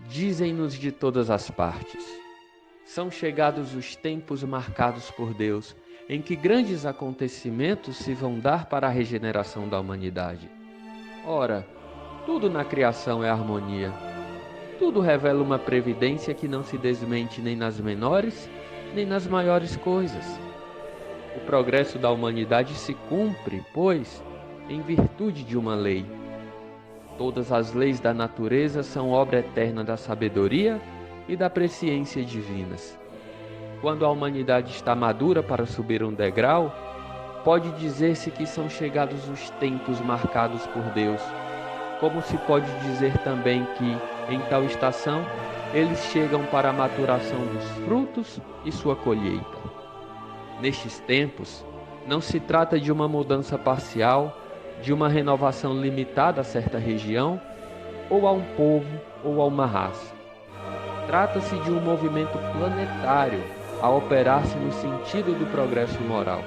Dizem-nos de todas as partes. São chegados os tempos marcados por Deus, em que grandes acontecimentos se vão dar para a regeneração da humanidade. Ora, tudo na criação é harmonia. Tudo revela uma previdência que não se desmente nem nas menores, nem nas maiores coisas. O progresso da humanidade se cumpre, pois, em virtude de uma lei. Todas as leis da natureza são obra eterna da sabedoria e da presciência divinas. Quando a humanidade está madura para subir um degrau, pode dizer-se que são chegados os tempos marcados por Deus, como se pode dizer também que, em tal estação, eles chegam para a maturação dos frutos e sua colheita. Nestes tempos, não se trata de uma mudança parcial, de uma renovação limitada a certa região, ou a um povo ou a uma raça. Trata-se de um movimento planetário a operar-se no sentido do progresso moral.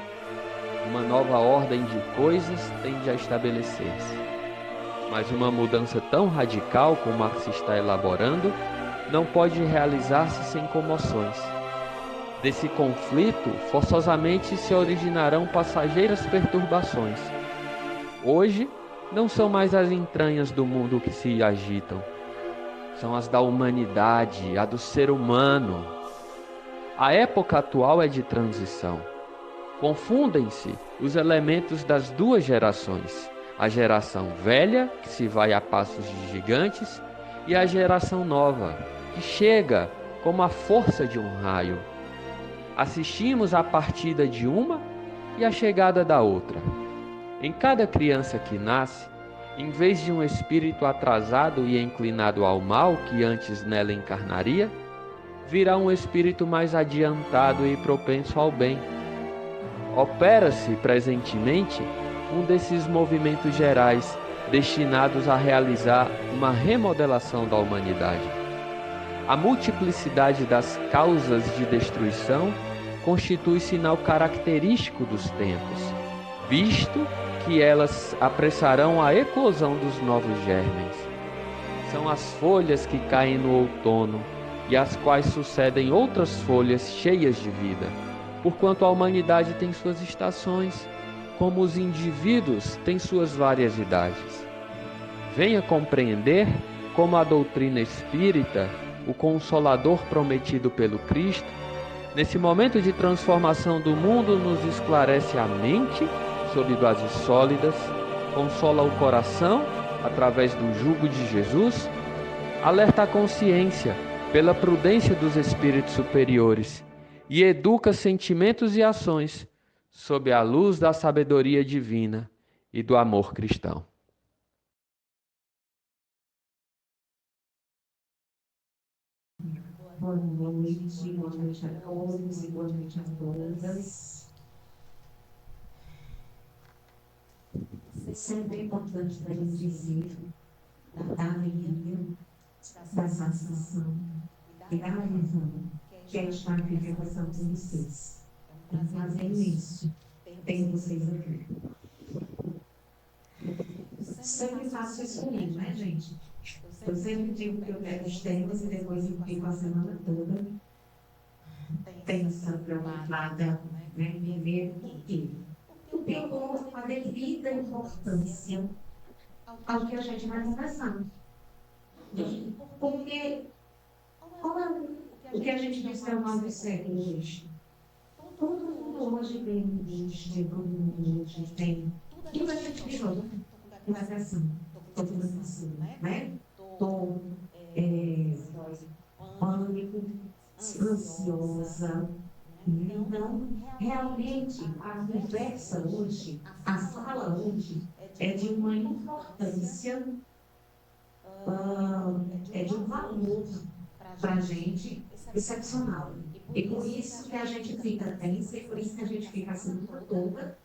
Uma nova ordem de coisas tende a estabelecer-se. Mas uma mudança tão radical como a que se está elaborando não pode realizar-se sem comoções. Desse conflito, forçosamente se originarão passageiras perturbações. Hoje, não são mais as entranhas do mundo que se agitam. São as da humanidade, a do ser humano. A época atual é de transição. Confundem-se os elementos das duas gerações. A geração velha, que se vai a passos de gigantes, e a geração nova, que chega como a força de um raio. Assistimos à partida de uma e à chegada da outra. Em cada criança que nasce, em vez de um espírito atrasado e inclinado ao mal que antes nela encarnaria, virá um espírito mais adiantado e propenso ao bem. Opera-se presentemente um desses movimentos gerais destinados a realizar uma remodelação da humanidade. A multiplicidade das causas de destruição constitui sinal característico dos tempos, visto que elas apressarão a eclosão dos novos germens. São as folhas que caem no outono e às quais sucedem outras folhas cheias de vida, porquanto a humanidade tem suas estações, como os indivíduos têm suas várias idades. Venha compreender como a doutrina espírita, o Consolador prometido pelo Cristo, nesse momento de transformação do mundo nos esclarece a mente sob bases sólidas, consola o coração através do jugo de Jesus, alerta a consciência pela prudência dos espíritos superiores e educa sentimentos e ações sob a luz da sabedoria divina e do amor cristão. Boa noite a todos e boa noite a todas. Sempre é importante para a gente dizer da alegria, da satisfação e da razão que é estar aqui conversando com vocês. É um prazer imenso ter vocês aqui. Sempre faço isso comigo, né, gente? Eu sempre digo que eu quero os temas e depois eu fico a semana toda pensando, preocupada, né, em ver o quê? Porque eu dou uma devida importância ao que a gente vai conversar. Porque qual é o que a gente diz que é o mal do século hoje? Todo mundo hoje tem angústia, todo mundo hoje tem tudo a gente virou conversação, conversação, né? Estou pânico, ansiosa. Então, realmente, a conversa hoje, a fala hoje, é de uma importância, é de um valor para a gente excepcional. E por isso que a gente fica tensa, e por isso que a gente fica assim toda,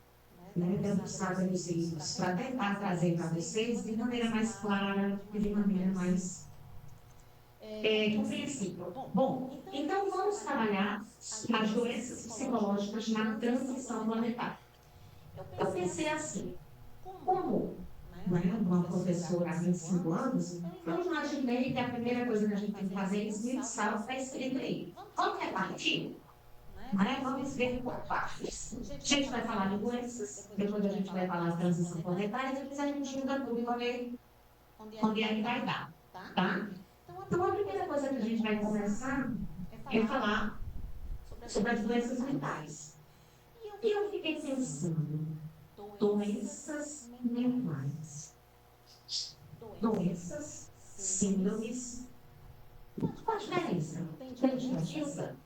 né, debruçada nos livros, para tentar trazer para vocês de maneira mais clara e de maneira mais compreensível. Bom, então vamos trabalhar as doenças psicológicas na transição planetária. Eu pensei assim, como né, uma professora há 25 anos, eu imaginei que a primeira coisa que a gente tem que fazer é esmiuçar o que está escrito aí. Vamos repartir? Né? Vamos ver por partes. A gente vai falar de doenças, depois a gente vai falar de transição planetária, depois a gente junta tudo e vai ver onde é que vai dar. Tá? Então, a primeira coisa que a gente vai começar é falar sobre as doenças mentais. E eu fiquei pensando, doenças mentais. Doenças, síndromes, qual a diferença? Tem diferença?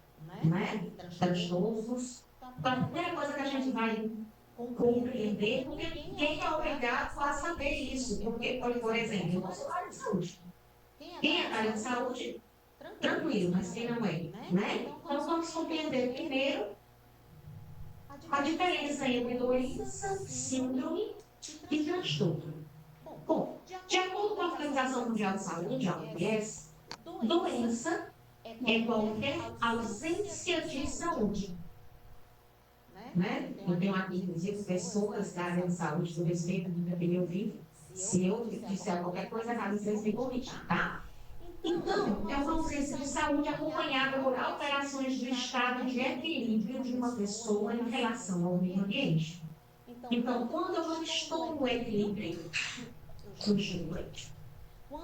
Né? Transtornos. Então, a primeira coisa que a gente vai compreender, porque quem é obrigado a saber isso? Porque, por exemplo, eu não sou área de saúde. Quem é da área de saúde, tranquilo, mas quem não é? Né? Então, vamos compreender primeiro a diferença entre doença, síndrome e transtorno. Bom, de acordo com a Organização Mundial de Saúde, a OMS, doença é qualquer ausência de saúde. Né? Eu tenho aqui, inclusive, pessoas da área de saúde do respeito do que eu vivo. Se eu disser qualquer coisa errada, vocês me corrigem, tá? Então, é uma ausência de saúde acompanhada por alterações do estado de equilíbrio de uma pessoa em relação ao meio ambiente. Então, quando eu não estou no equilíbrio, eu estou doente.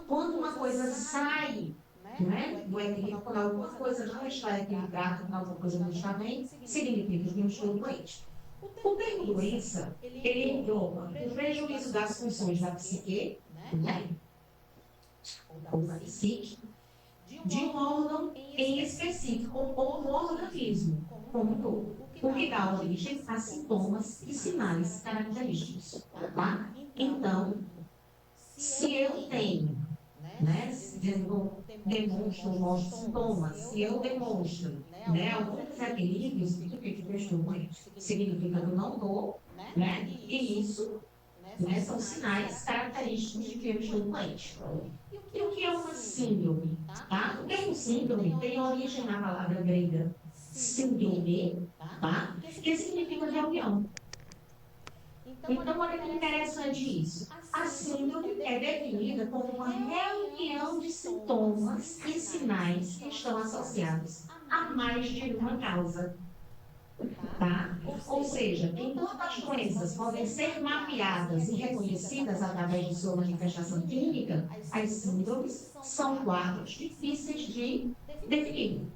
Quando uma coisa sai, né, do equilíbrio, quando alguma coisa não está equilibrada, quando alguma coisa não está bem, significa que eu estou doente. O termo doença, ele engloba o prejuízo das funções da psique, né, ou da psique, de um órgão em específico, ou um organismo como um todo, o que dá origem a sintomas e sinais característicos. Tá? Então, se eu tenho, né, mostro sintomas, se eu demonstro, né, alguns desequilíbrios, significa que eu estou doente, significa que eu não estou, né, e isso, né, são sinais característicos de que eu estou doente. E o que é uma síndrome? Tá? O termo síndrome tem origem na palavra grega síndrome, tá? Que significa reunião. Então, olha que interessante isso. A síndrome é definida como uma reunião de sintomas e sinais que estão associados a mais de uma causa. Tá? Ou seja, enquanto as doenças podem ser mapeadas e reconhecidas através de sua manifestação clínica, as síndromes são quadros difíceis de definir.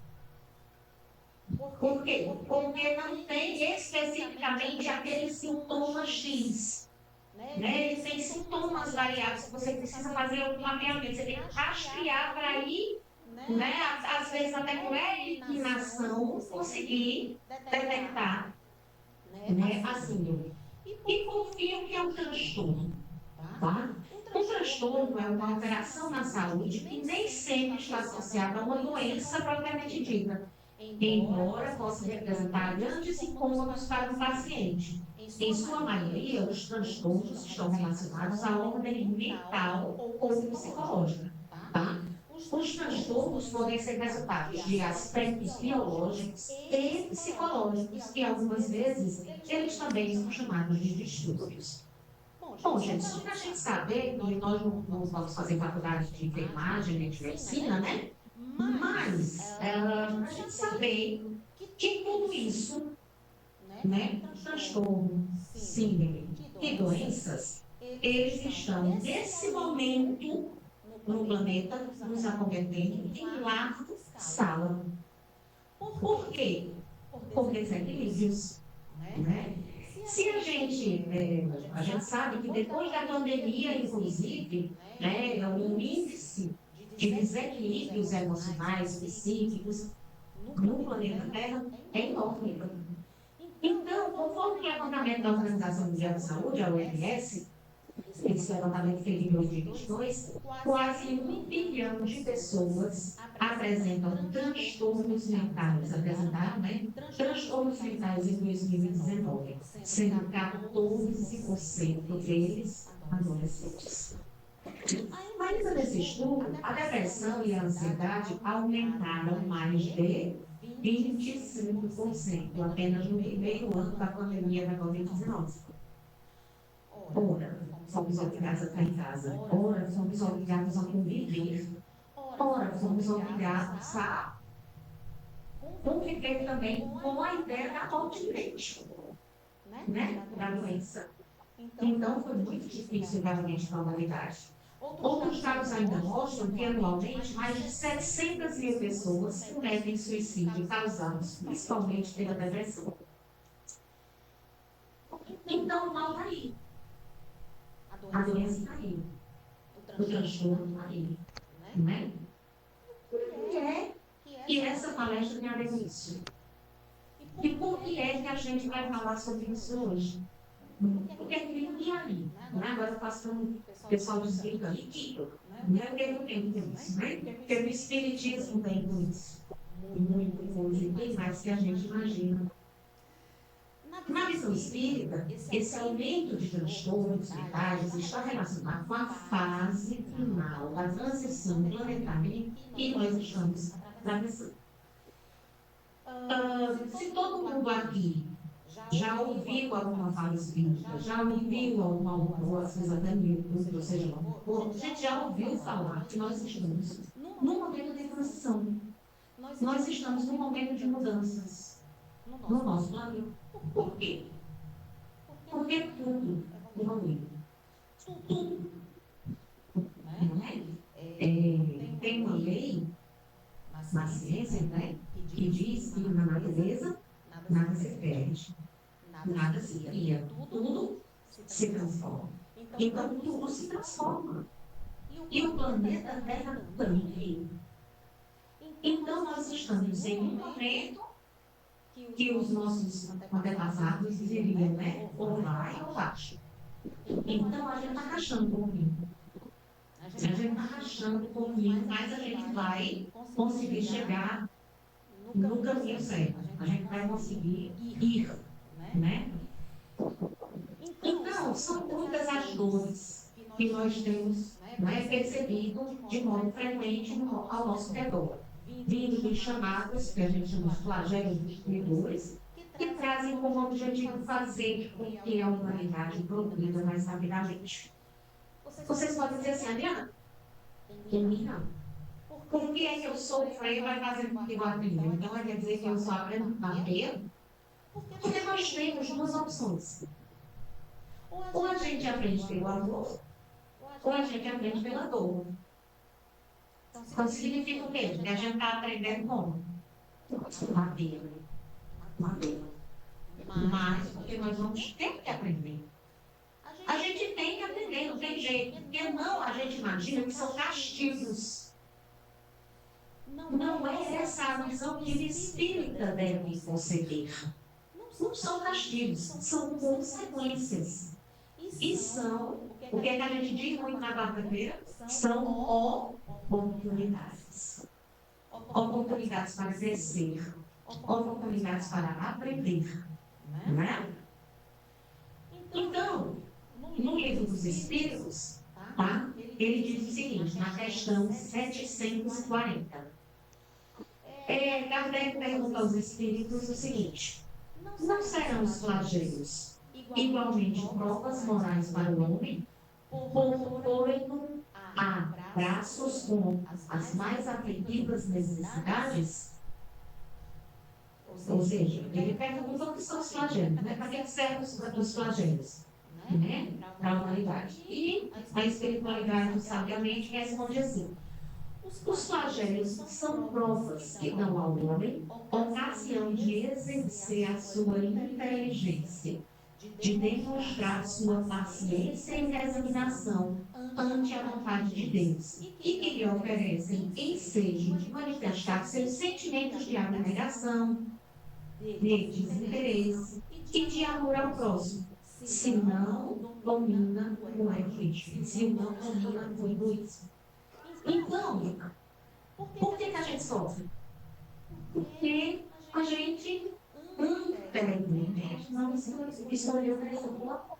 Por quê? Porque não tem especificamente aquele sintoma X. Né? Ele tem sintomas variados que você precisa fazer um mapeamento, você tem que rastrear para ir, né? Às vezes até por eliminação, conseguir detectar, né, a síndrome. E por fim, o que é um transtorno? Tá? Um transtorno é uma alteração na saúde que nem sempre está associada a uma doença propriamente dita, embora possa representar grandes incômodos para o paciente. Em sua maioria, os transtornos estão relacionados à ordem mental ou psicológica. Tá? Os transtornos podem ser resultados de aspectos biológicos e psicológicos, e algumas vezes eles também são chamados de distúrbios. Bom, gente, só para a gente saber, nós não vamos fazer faculdade de enfermagem nem de medicina, né? Mas, para a gente saber que tudo isso, né, transtorno, síndrome e doenças, eles estão, nesse momento, no planeta, nos acometendo em larga escala. Por quê? Por desequilíbrios. Né? Se a gente sabe que depois da pandemia, inclusive, né, o índice de desequilíbrios emocionais, psíquicos, no planeta Terra é enorme. Então, conforme o levantamento da Organização Mundial de Saúde, a OMS, esse levantamento feito em 2022, quase 1 bilhão de pessoas apresentam transtornos mentais, apresentaram, né? Transtornos mentais em 2019, sendo 14% deles adolescentes. Ainda nesse estudo, a depressão e a ansiedade aumentaram mais de 25%, apenas no primeiro ano da pandemia da Covid-19. Ora, fomos obrigados a estar em casa. Ora, fomos obrigados a conviver. Ora, fomos obrigados a conviver também com a ideia da morte da doença. Então, foi muito difícil realmente para a humanidade. Outros dados ainda mostram que, anualmente, mais de 700 mil pessoas cometem suicídio causados principalmente pela depressão. Então, o mal está aí. A doença está aí. O transtorno está aí. Né? E essa palestra tem a ver com isso. E por que é que a gente vai falar sobre isso hoje? Porque é que aí, né? Agora eu faço o pessoal do espírito líquido, não é porque não tem isso, né? Porque o espiritismo tem isso. Muita coisa, bem mais que a gente imagina. Na visão espírita, esse aumento de transtornos mentais está relacionado com a fase final da transição planetária que nós estamos atravessando. Se todo mundo aqui já ouviu alguma fala espírita, já ouviu alguma autor, às vezes até no YouTube, ou seja, a gente já ouviu falar que nós estamos num momento de transição. Nós estamos num momento de mudanças no nosso planeta. Por quê? Porque tudo evolui. Tudo. Tem uma lei na ciência, né, que diz que na natureza nada se perde, nada se cria, tudo se transforma. Então, tudo se transforma. E o planeta Terra também. Então, nós estamos em um momento que os nossos antepassados diriam, né? Ou vai ou baixa. Então, a gente está rachando o caminho. A gente está rachando o caminho, mas a gente vai conseguir chegar no caminho certo. A gente vai conseguir ir, né? Então, são muitas as dores que nós temos, né, percebido de modo frequente ao nosso redor. Vindo dos chamados, que a gente chama de flagelos destruidores, que trazem como objetivo fazer com que a humanidade progrida mais rapidamente. Vocês podem dizer assim, Adriana, em mim não. Por que é que eu sofrer vai fazer com que eu aprenda? Então, quer dizer que eu só aprendo a ter? Porque nós temos duas opções. Ou a gente aprende pelo amor, ou a gente aprende pela dor. Então, significa o quê? Que a gente está aprendendo como? Madeira. Mas, porque nós vamos ter que aprender. A gente tem que aprender, não tem jeito. Porque não, a gente imagina que são castigos. Não é essa a visão que o espírita deve conceder. Não são castigos, são consequências. E são, o que a gente diz muito na quarta-feira, são oportunidades. Oportunidades para crescer, oportunidades para aprender. Né? Então, no livro dos Espíritos, tá? Ele diz o seguinte, na questão 740. Kardec pergunta aos Espíritos o seguinte: não serão os flagelos igualmente provas morais para o homem, por porem a braços com as mais afetivas necessidades? Ou seja, ele pergunta o que são os flagelos, né? Para que servem os flagelos? Né? Para a humanidade. E a espiritualidade, sabiamente, responde assim: os flagelos são provas que dão ao homem ocasião de exercer a sua inteligência, de demonstrar sua paciência e resignação ante a vontade de Deus, e que lhe oferecem ensejo de manifestar seus sentimentos de abnegação, de desinteresse e de amor ao próximo, se não domina o egoísmo, se não domina o egoísmo. Então, por que a gente sofre? Porque a gente não escolheu crescer pelo amor.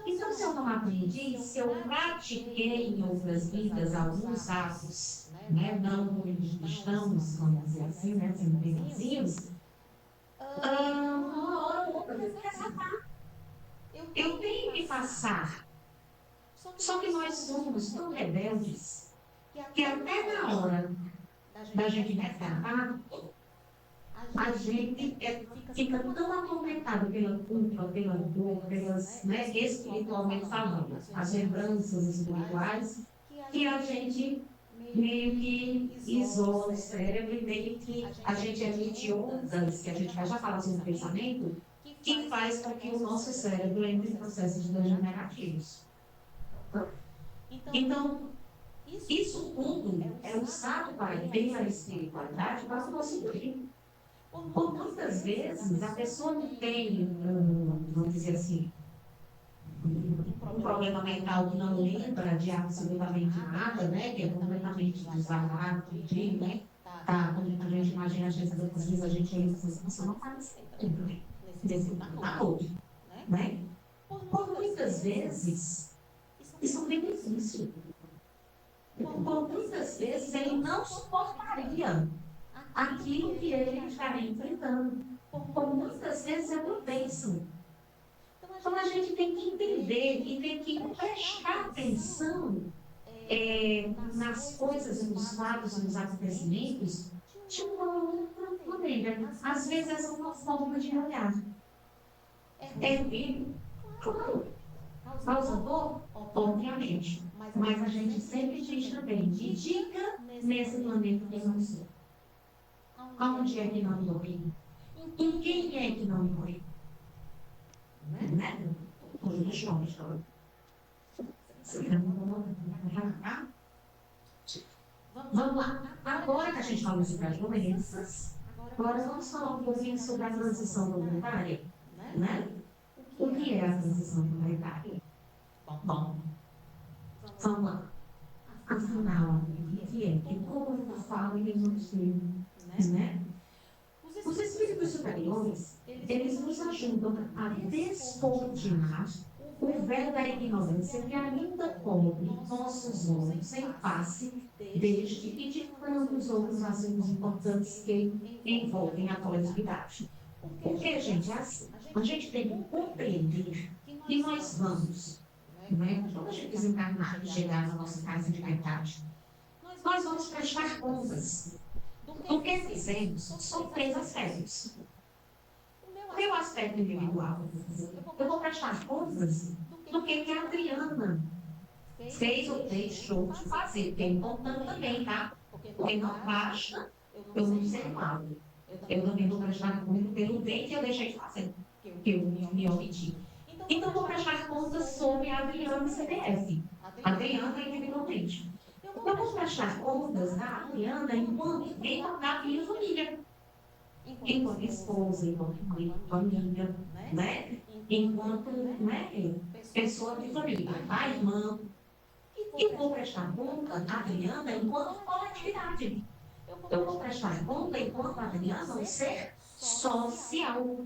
Então, se eu não aprendi, se eu pratiquei em outras vidas alguns atos, né, não como cristãos, vamos dizer assim, né, sendo benzinhos, uma hora ou outra eu vou resgatar. eu tenho que passar. Só que nós somos tão rebeldes que até na hora da gente resgatar, a gente fica tão atormentado pela culpa, pela dor, pelas, espiritualmente falando, as lembranças espirituais, que a gente meio que isola o cérebro e meio que a gente emite ondas, que a gente vai já falar sobre o pensamento, que faz com que o nosso cérebro entre em processos degenerativos. Então, isso tudo é usado pela espiritualidade para o nosso bem. Por muitas vezes, a pessoa não tem, vamos dizer assim, um problema mental que não lembra de absolutamente nada, que é completamente desvairado, né? Tá, quando a gente imagina, às vezes a gente entra nessa situação, não faz sempre, nesse todo, né? Por muitas vezes, isso é um benefício. Por muitas vezes, ele não suportaria aquilo que ele estaria enfrentando. Por muitas vezes, é uma bênção. Então, a gente tem que entender e tem que prestar atenção nas coisas, nos fatos, nos acontecimentos, de uma outra maneira. Às vezes, essa é uma forma de olhar. É ruim? Claro. Causa dor? Obviamente. Mas a gente sempre diz também, me diga nesse planeta que não sou. Aonde é que não morri? Em quem é que não morri? Né? Vamos lá. Agora que a gente falou sobre as doenças, agora vamos falar um pouquinho sobre a transição voluntária. Né? O que é a transição voluntária? Bom, vamos lá. Afinal, o que é? Que como eu falo em Jesus filhos, né? Os espíritos superiores, eles nos ajudam a descortinar o véu da ignorância que ainda cobre nossos olhos em face deste e de tantos outros assuntos importantes que envolvem a coletividade. Porque, gente, é assim, a gente tem que compreender que nós vamos, quando a gente desencarnar e chegar na nossa casa de verdade, nós vamos prestar contas do que fizemos sobre 3 aspectos. O meu aspecto individual, eu vou prestar contas do que a Adriana fez ou deixou de fazer, porque é importante também, tá? Porque não basta eu não ser mal. Eu também vou prestar conta pelo bem que eu deixei de fazer, que eu me omiti. Então, eu vou prestar contas sobre a Adriana CPF, a Adriana individualmente. Eu vou prestar contas da Adriana enquanto da minha família, enquanto esposa, enquanto mãe, família, né? Enquanto pessoa de família, pai, irmã. E vou prestar conta da Adriana enquanto coletividade. Eu vou prestar conta enquanto a Adriana um ser social.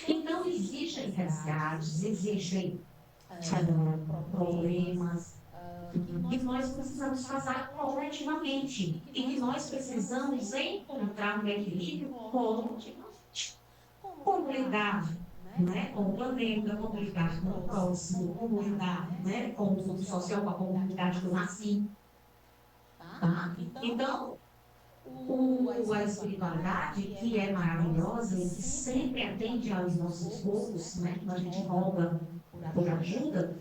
Então, existem resgates, existem problemas que nós precisamos fazer coletivamente e que nós precisamos encontrar um equilíbrio coletivamente. Como lidar com o planeta, como lidar com o próximo, como lidar com o mundo social, com a comunidade que eu nasci. Tá? Então, a espiritualidade, que é maravilhosa e que sempre atende aos nossos poucos, quando a gente roga por ajuda,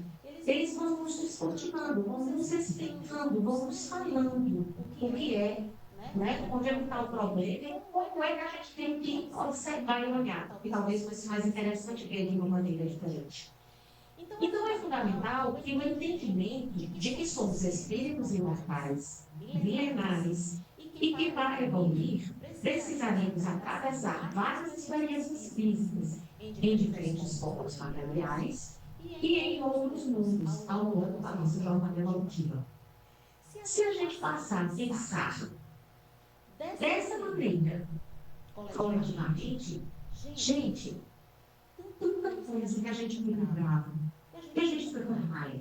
eles vão nos descortinando, vão nos explicando, vão nos falando o que é, onde é que está o problema e como é que a gente tem que observar e olhar, que talvez fosse mais interessante ver de uma maneira diferente. Então, é fundamental que o entendimento de que somos espíritos imortais, milenares, e que para evoluir, precisaremos atravessar várias experiências físicas em diferentes formas materiais e em outros mundos ao longo da nossa jornada evolutiva. Se a gente passar a pensar dessa maneira, coletivamente, gente, tanta coisa que a gente me lembrava, que a gente foi com raiva,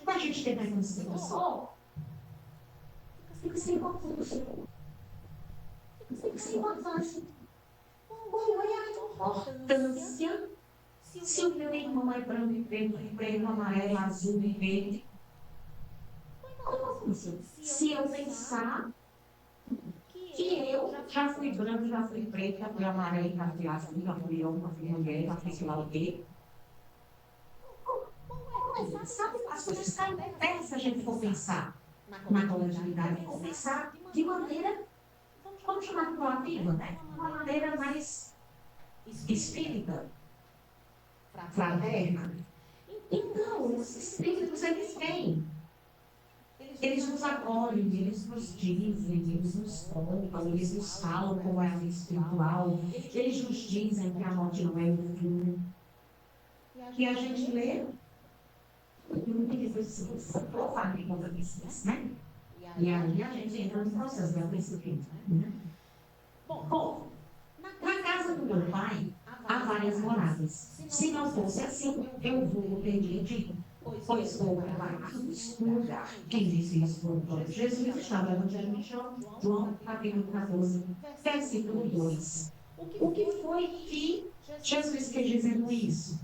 que a gente teve aquela situação, fica sem importância. Fica sem importância. Qual é a importância Se o meu irmão é branco, preto, amarelo, azul e verde, como isso? Se eu pensar que eu já fui branco, já fui preto, já fui amarelo, já fui azul, já fui homem, já fui mulher, já fui sei lá o quê. Sabe, as coisas caem por terra se a gente for pensar na coletividade, for pensar de maneira, vamos chamar de proativa, né? Uma maneira mais espírita, fraterna. Então, os espíritos, eles vêm. Eles nos acolhem, eles nos dizem, eles nos contam, eles nos falam como é a vida espiritual, eles nos dizem que a morte não é o fim. E a gente lê, e muitas vezes você profana em conta disso, né? E aí a gente entra no processo de apercebimento. Né? Bom, na casa do meu pai, há várias moradas. Se não fosse assim, eu vou teria dito. Pois vou preparar-vos um lugar. Quem disse isso foi o próprio Jesus, estava no Evangelho de João, capítulo 14, versículo 2. O que foi que Jesus quer dizendo isso?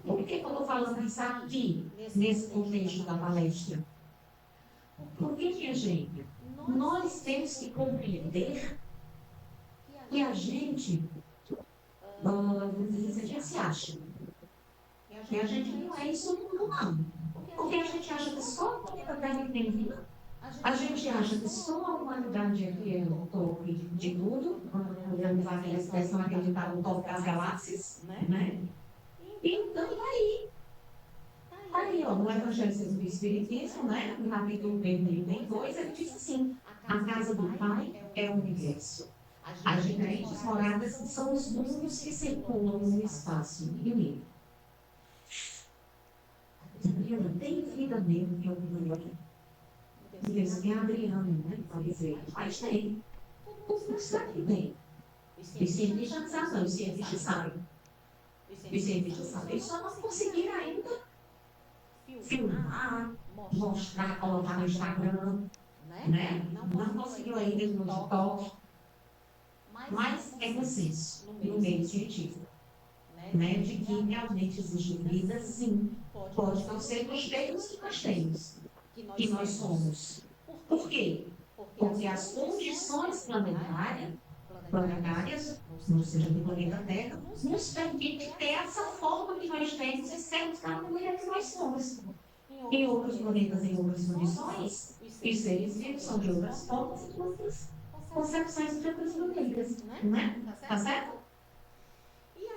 Por que eu estou falando isso aqui, nesse contexto da palestra? Porque, minha gente, nós temos que compreender que a gente, vamos dizer, a gente se acha. E a gente não é isso tudo, não. Porque a gente acha que só a humanidade tem vida. A gente acha que só a humanidade é que é o toque de tudo. Vamos usar aquela expressão acreditar no toque das galáxias. Né? Então, aí, ó, no Evangelho do Espiritismo, né, no capítulo 32, ele diz assim: a casa do Pai é o universo. As diferentes moradas são os mundos que circulam no espaço infinito. Tem vida mesmo que eu vi aqui. Isso que é Adriano, né? Pode dizer, mas tem. Não sabe que tem. Os cientistas sabem, os cientistas sabem. Os cientistas sabem. Eles só não conseguiram ainda filmar, mostrar, colocar no Instagram, né? Não conseguiu ainda no TikTok. Mas é consenso no meio científico. Né, de que realmente existe vida, sim, pode não ser dos termos que nós temos, que nós somos. Por quê? Porque as condições planetárias, ou seja, do planeta Terra, nos permitem ter essa forma que nós temos e sermos da maneira que nós somos. Em outros planetas, em outras condições, os seres vivos são de outras formas e de outras concepções de outras maneiras. Né? Tá certo?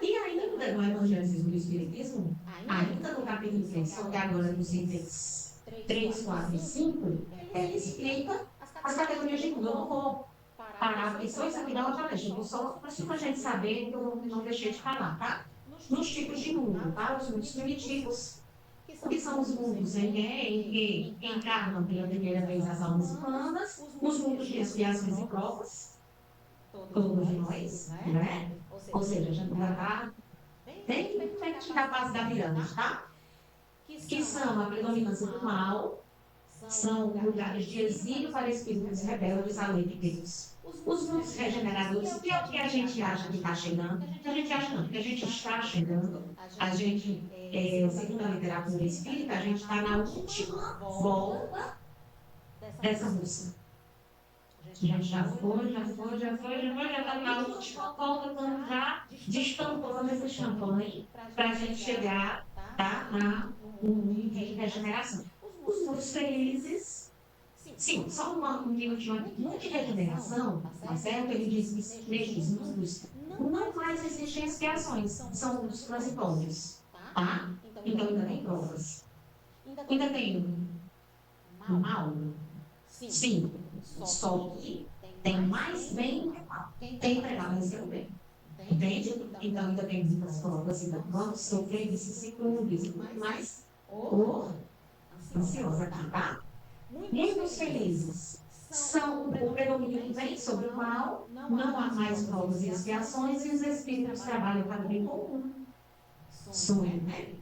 E ainda no Evangelho do Espiritismo, ainda no capítulo 3, só que agora nos itens 3, 4 e 5, ele explica as categorias de mundo. Eu não vou parar, porque só isso aqui dá uma palestra. Eu vou só para a gente saber que eu não deixei de falar, tá? Nos tipos de mundo, tá? Os mundos primitivos, que são os mundos em que encarnam pela primeira vez as almas humanas, os mundos de expiações e provas, todos nós, né? Ou seja, a gente já está bem na base da pirâmide, tá? Que são a predominância do mal, são lugares de exílio para espíritos rebeldes à lei de Deus. Os mundos regeneradores, que é o que a gente acha que está chegando, a gente acha não, que a gente está chegando, a gente, segundo a literatura espírita, a gente está na última volta dessa música. A gente já está na última volta, estamos já destampando esse champanhe para a gente chegar, tá, no nível de regeneração. Os mundos felizes, sim, só um nível de regeneração, tá certo? Ele diz que nestes mundos não mais existem expiações, são mundos transitórios, tá? Então ainda tem provas. Ainda tem mal? Sim. Só que tem mais bem do que mal. Tem prevalência do bem. Entende? Então ainda tem muitas provas, ainda vamos sofrer vicissitudes, mas ansiosa aqui, tá? Mundos felizes são o predomínio do bem sobre o mal, não há mais provas e expiações, e os espíritos trabalham para o bem comum. Sonho, né?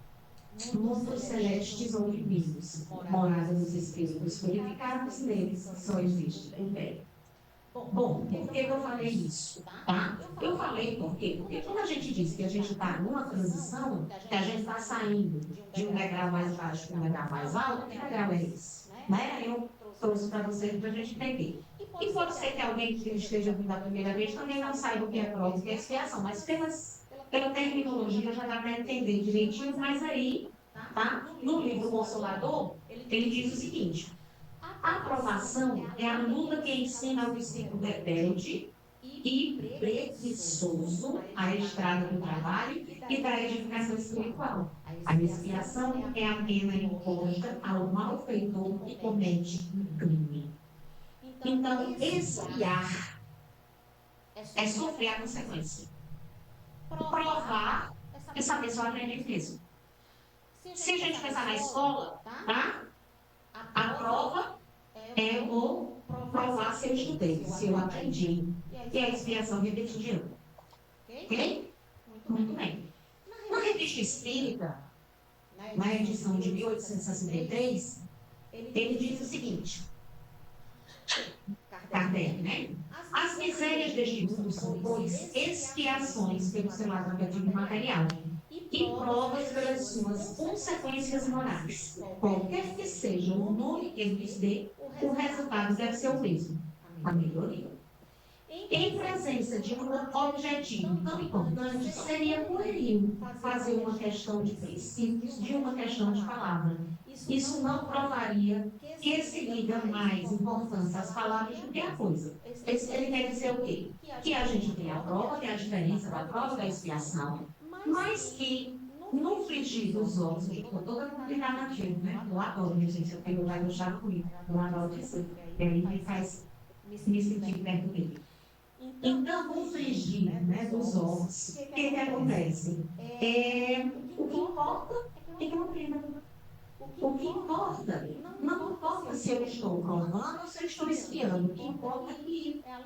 Mundos celestes ou divinos, morada dos espíritos purificados neles, só existe o bem. Bom, por que eu falei isso? Tá? Eu falei por quê? Porque quando a gente diz que a gente está numa transição, que a gente está saindo de um degrau mais baixo para um degrau mais alto, que degrau é esse? Né? Eu trouxe para vocês para a gente entender. E pode ser que alguém que esteja vindo a primeira vez também não saiba o que é prova e o que é expiação, mas pela terminologia já dá para entender direitinho, mas aí, tá? No livro Consolador, ele diz o seguinte: a aprovação é a luta que ensina ao discípulo rebelde e preguiçoso a estrada do trabalho e da edificação espiritual. A expiação é a pena imposta ao malfeitor que comete um crime. Então, expiar é sofrer a consequência. Provar é saber só aprender mesmo. Se a gente pensar na escola, tá? A prova é o provar se eu estudei, se eu aprendi. E a expiação repetir de ano. Ok? Muito bem. Na Revista Espírita, na edição de 1863, ele diz o seguinte: Kardec, né? As misérias deste mundo são, pois, expiações pelo seu lado negativo material e provas pelas suas consequências morais. Qualquer que seja o nome que ele lhes dê, o resultado deve ser o mesmo: a melhoria. Em presença de um objetivo tão importante, seria pueril fazer uma questão de princípios de uma questão de palavra. Isso não provaria que se liga mais importância às palavras do que à coisa. Ele quer dizer o quê? Que a gente tem a prova, tem a diferença da prova da expiação, mas que no frigir dos ovos, eu estou toda complicada aqui, né? Eu adoro, minha gente, eu tenho lá no chá comigo, eu adoro isso. E aí me faz me sentir perto dele. Então, no frigir, né, dos ovos, o que acontece? O que importa é que eu aprenda. O que importa, não importa se eu estou provando ou se eu estou espiando, o que importa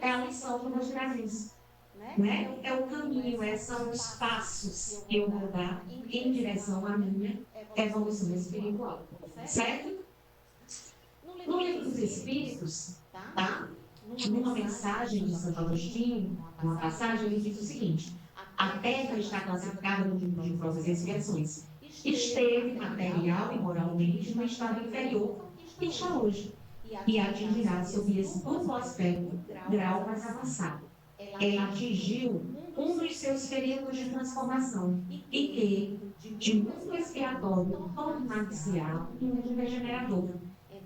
é a lição que nós trazemos. Né? É o caminho, são os passos que eu vou dar em direção à minha evolução espiritual. Certo? No livro dos Espíritos, tá? Numa mensagem de Santo Agostinho, uma passagem, ele diz o seguinte: a terra está classificada no livro de provas e expiações. Esteve material e moralmente no estado inferior que está hoje, e atingirá, sob esse duplo aspecto, grau mais avançado. Ela atingiu um dos seus períodos de transformação e que, de mundo expiatório, tornar-se-á um mundo regenerador.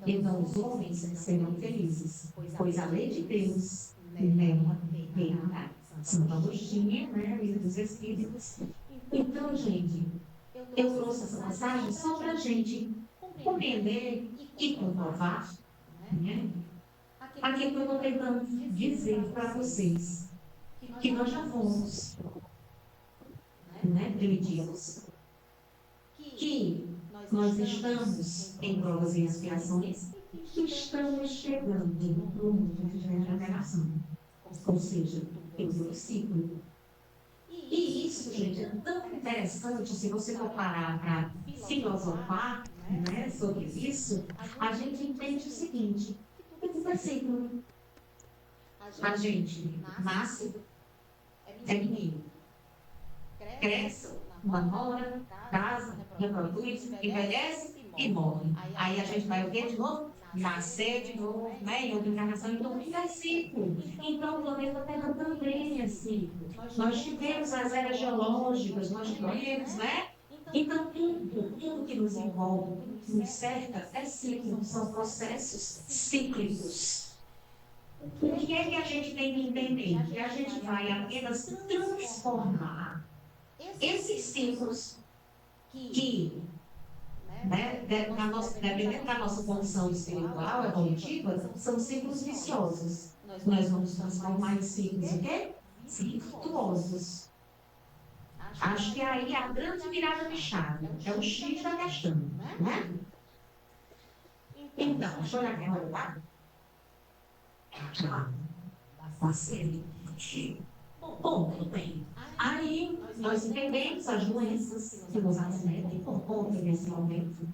Então os homens serão felizes, pois a lei de Deus nela reinará. Santo Agostinho, né, livro dos Espíritos. Então, gente, eu trouxe essa passagem só para a gente compreender e comprovar, né, aquilo que eu estou tentando dizer para vocês, que nós já fomos, né, primitivos, que nós estamos em provas e expiações e estamos chegando no mundo de regeneração. Ou seja, eu sou o ciclo. E isso, gente, é tão interessante, se você for parar para filosofar, né, sobre isso, a gente entende o seguinte: que tudo é ciclo. A gente nasce, é menino, cresce, namora, casa, reproduz, envelhece e morre. Aí a gente vai o quê de novo? Nascer de novo, né? Em outra encarnação, então fica ciclo. Então o planeta Terra também é ciclo. Nós tivemos as eras geológicas, nós tivemos, né? Então tudo que nos envolve, tudo que nos cerca é ciclo, são processos cíclicos. O que é que a gente tem que entender? Que a gente vai apenas transformar esses ciclos que, né, dependendo da nossa condição espiritual, evolutiva, são ciclos viciosos. Nós vamos transformar em ciclos o quê? Virtuosos. Acho que aí é a grande virada de chave. É o X da questão, né? Então, deixa eu olhar aqui agora, tá? Passei. Bom, tudo bem. Aí, nós entendemos as doenças que nos acometem por conta desse momento,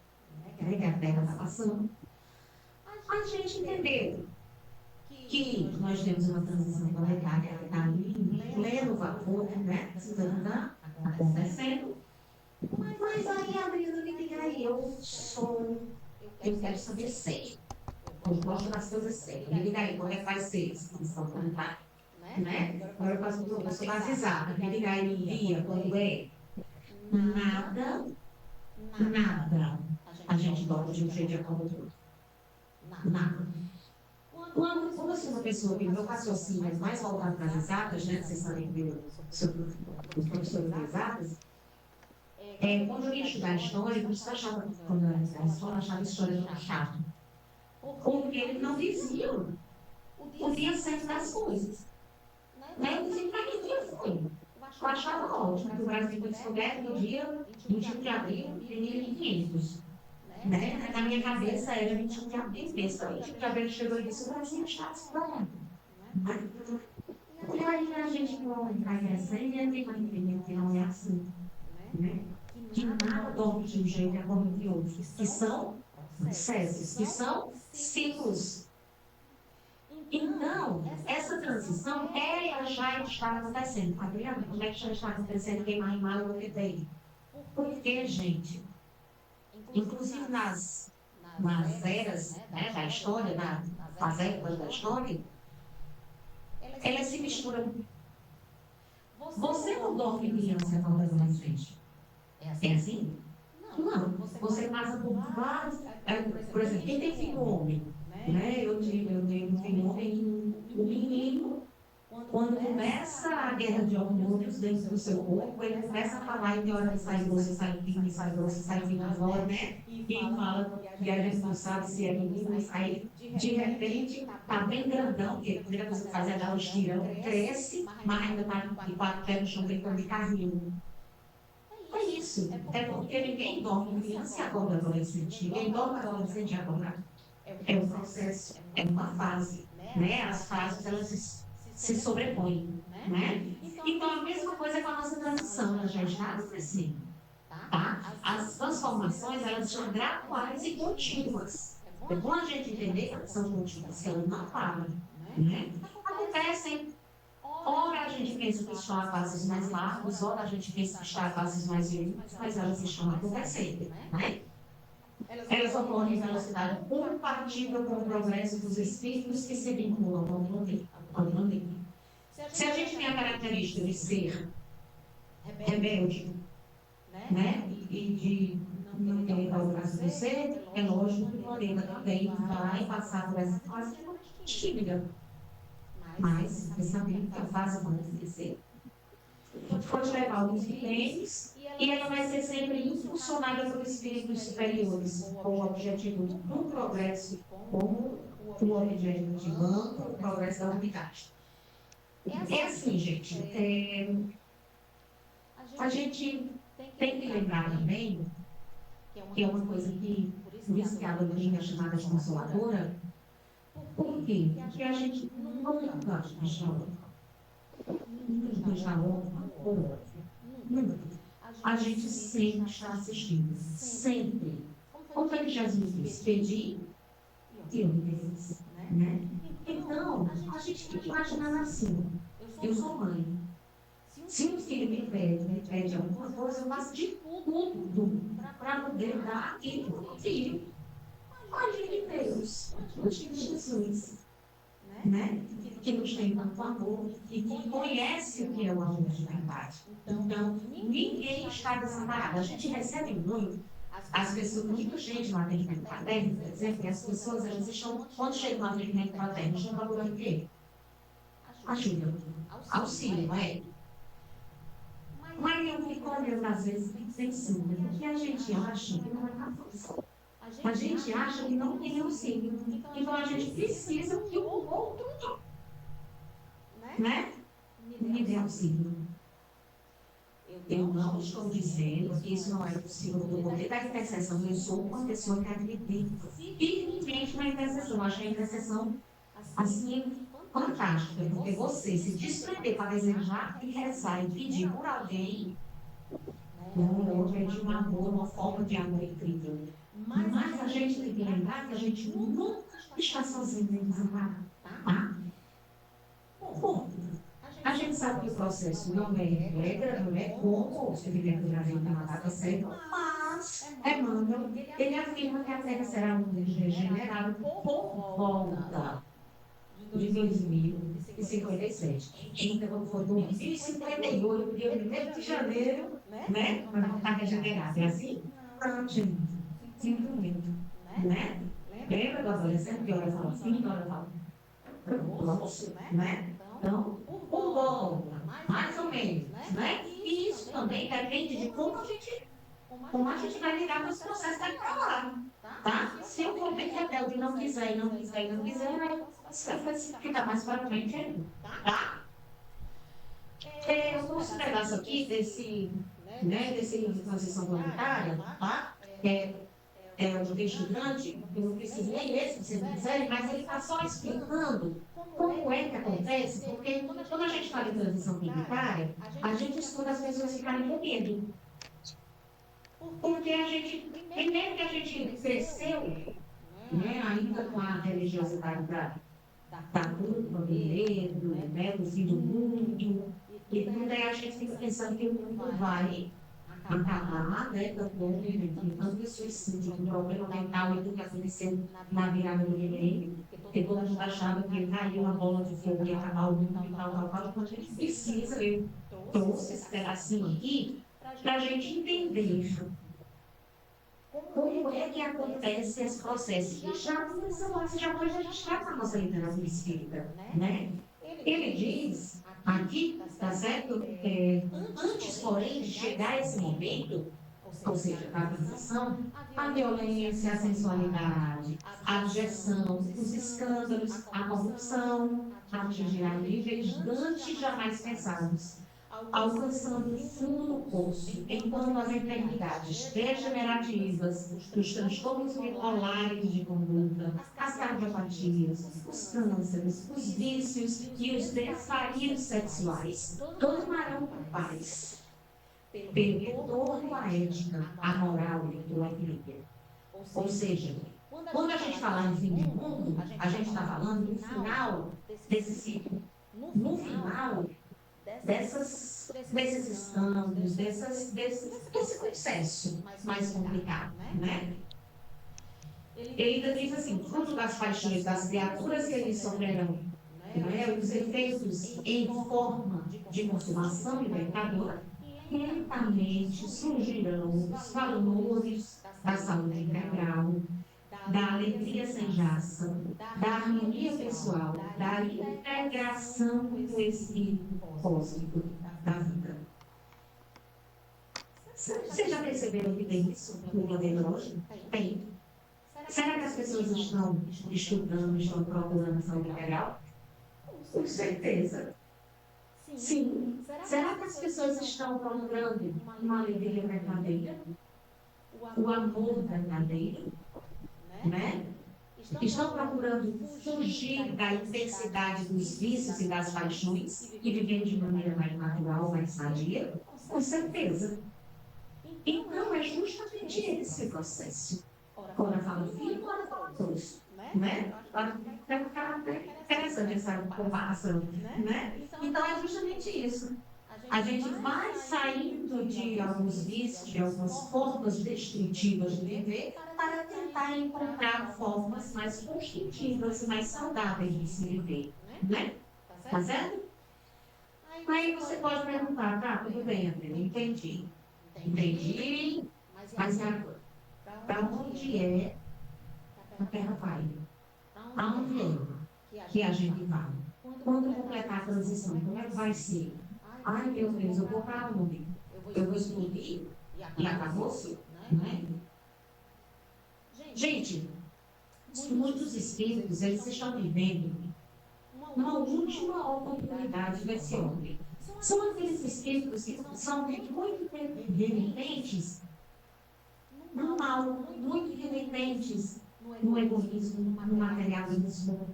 né, que a Terra está passando. A gente entendeu que nós temos uma transição planetária que está ali em pleno vapor, né? Está acontecendo. Mas aí a Brisa me diga aí, eu quero saber sério. Eu gosto das coisas sérias. Me diga aí, como é que vai ser essa transição planetária? Né? Agora eu sou avisada. Me diga aí, dia, quando é? Nada. A gente dorme de um jeito de acordo com o outro. Nada. Quando eu sou uma pessoa que meu raciocínio é mais voltado para as exatas, né? Vocês sabem que eu sou os professores de exatas, quando eu ia estudar história, eu achava, quando eu era na escola, eu achava história de chato. Porque eles não diziam o dia certo das coisas. Né? Eu dizia, para que dia foi? Eu achava ótimo que o Brasil foi descoberto no dia 21 de abril de 1500. Né? Na minha cabeça era 21 de abril, mesmo. 21 de abril chegou e disse: o Brasil está descoberto. E aí a gente vai crescendo e a gente vai entendendo que não é assim. Né? Que nada dorme de um jeito e acorda de outro. Que são processos, que são ciclos. Então, essa transição, ela já está acontecendo. Adriana, como é que já está acontecendo? Quem mais mal do que tem? Porque, gente, inclusive nas eras, né, da história, nas épocas da história, elas se misturam. Você não dorme criança quando é adolescente. É assim? Não. Você passa por vários. Por exemplo, quem tem filho homem, né? Eu tenho um filho homem, o menino, quando começa a guerra de hormônios dentro do seu corpo, ele começa a falar e tem hora que sai grosso, sai fino, sai grosso, sai fino agora, né? E fala, e a gente não sabe se é menino, aí de repente está bem grandão, porque a primeira coisa que faz é dar um estirão, cresce, mas ainda está de quatro pés no chão, brincando de carrinho. É isso. É porque ninguém dorme criança e acorda adolescente. Ninguém dorme adolescente e acorda. É um processo, é uma fase. Né? As fases, elas se sobrepõem. Né? Então, a mesma coisa com a nossa transição. Ela já está acontecendo. Tá? As transformações, elas são graduais e contínuas. É bom a gente entender que elas são contínuas, que elas não param. Né? Acontecem. Ora a gente pensa que estão a fases mais largas, ora a gente pensa que está a fases mais lentas, mas elas estão acontecendo. Né? Elas ocorrem em velocidade compatível com o progresso dos espíritos que se vinculam ao planeta. Se a gente tem a característica de ser rebelde, né? E de não ter o braço do ser, é lógico que o planeta também vai passar por essa fase tímida. Mas, pensamento que a fase vai acontecer. Pode levar alguns milênios e ela vai ser sempre impulsionada por espíritos superiores, com o objetivo do progresso, como o objetivo o progresso da humanidade. É assim, gente. A gente tem que lembrar também, que é uma coisa que, por isso que a doutrina é chamada de consoladora. Por quê? Porque a gente nunca está honra. A gente sempre está assistindo. Sempre. Como foi que Jesus disse? Pedi e obedeci. Né? Então, a gente tem que imaginar assim. Eu sou mãe. Se um filho me pede alguma coisa, eu faço de tudo para poder dar aquilo para o meu filho. Imagine Deus, imagine Jesus, né? Que nos tem tanto amor e que conhece o que é o amor de verdade. Então, ninguém está desamparado. A gente recebe muito, as pessoas, muita gente no atendimento paterno, por exemplo, que as pessoas, elas estão, quando chegam no atendimento paterno, estão procurando o quê? Ajuda, auxílio, não é? Mas eu fico olhando, às vezes, pensando, porque a gente acha que não é capaz. A gente acha que não tem auxílio. Então, a gente precisa que o outro, né, me dê auxílio. Eu não estou dizendo que isso não é possível do poder da intercessão. Eu sou uma pessoa que acredita firmemente na intercessão. Eu acho a intercessão, assim, fantástica. Porque você se desprender para desejar e rezar e pedir por alguém, é de um amor, uma forma de amor incrível. Mas a gente tem que lembrar que a gente nunca está sozinho nem desamparado, tá? sabe que o processo não é regra, não é como o segmento da vida na data certa, mas Emmanuel, ele afirma que a Terra será um mundo regenerado por volta de 2057. Então, foi 2058, dia 1º de janeiro, né? Nós vamos estar regenerados. É assim? Não, gente. Sinto muito. Né? Lembra do adolescente que hora fala assim, hora fala grosso, né? Então, por volta, mais ou menos, né? E isso também depende de como a gente vai lidar com esse processo da falar, tá? Se o homem rebelde não quiser, aí você vai ficar mais para frente ainda, tá? Eu trouxe um pedaço aqui desse transição planetária, tá? É um texto grande, eu não preciso nem ler, se vocês não quiserem, mas ele está só explicando como é que acontece, porque quando a gente fala em transição planetária, a gente estuda as pessoas ficarem com medo. Porque primeiro que a gente cresceu, né, ainda com a religiosidade da culpa, do medo, né, do fim do mundo, e tudo aí a gente fica pensando que o mundo vai acabar, né, tanto suicídio, com problema mental e tudo que aconteceu na virada do milênio, porque todo mundo achava que caiu uma bola de fogo e ia acabar o mundo e tal, então a gente precisa, eu trouxe esse pedacinho aqui, para a gente entender como é que acontece esse processo. E já foi registrado na nossa literatura espírita, né? Ele diz, aqui, tá certo? Antes, porém, de chegar a esse momento, ou seja, a transição, a violência, a sensualidade, a abjeção, os escândalos, a corrupção, atingirá níveis antes jamais pensados, alcançando o fundo do poço, enquanto as enfermidades degenerativas, os transtornos bipolares de conduta, as cardiopatias, os cânceres, os vícios e os desvarios sexuais tomarão paz pelo retorno à ética, à moral e ao equilíbrio. Ou seja, quando a gente fala em fim de mundo, a gente está falando no final desse ciclo. No final desses escândalos, desse processo mais complicado, né? Ele ainda diz assim, fruto das paixões das criaturas que eles sofrerão, né? Os efeitos em forma de consumação libertadora, lentamente surgirão os valores da saúde integral, da alegria sem jaça, da harmonia pessoal, da integração do espírito cósmico da vida. Vocês já perceberam que tem isso no planeta hoje? Tem. Será que as pessoas estão estudando, estão procurando a saúde integral? Com certeza. Sim. Será que as pessoas estão procurando uma alegria verdadeira? O amor verdadeiro? Né? Estão procurando fugir da intensidade dos vícios e das paixões e viver de maneira mais natural, mais sadia? Com certeza. Então, é justamente esse processo. Ora fala filho, ora fala todos. Né? Deve ficar interessante essa comparação. Né? Então, é justamente isso. A gente vai saindo de alguns vícios, de algumas formas destrutivas de viver, para tentar encontrar formas mais construtivas e mais saudáveis de se viver. Né? Tá certo? Aí você pode perguntar, tá, tudo bem, André, entendi. Entendi, mas agora, para onde é a Terra vai? Para onde é que a gente vai? Quando completar a transição, como é que vai ser? Ai, meu Deus, eu vou para onde? Eu vou explodir? E acabou-se? Né? Gente, muitos espíritos, eles estão vivendo uma última oportunidade desse homem. São aqueles espíritos que são muito renitentes no mal, muito renitentes no egoísmo, no materialismo.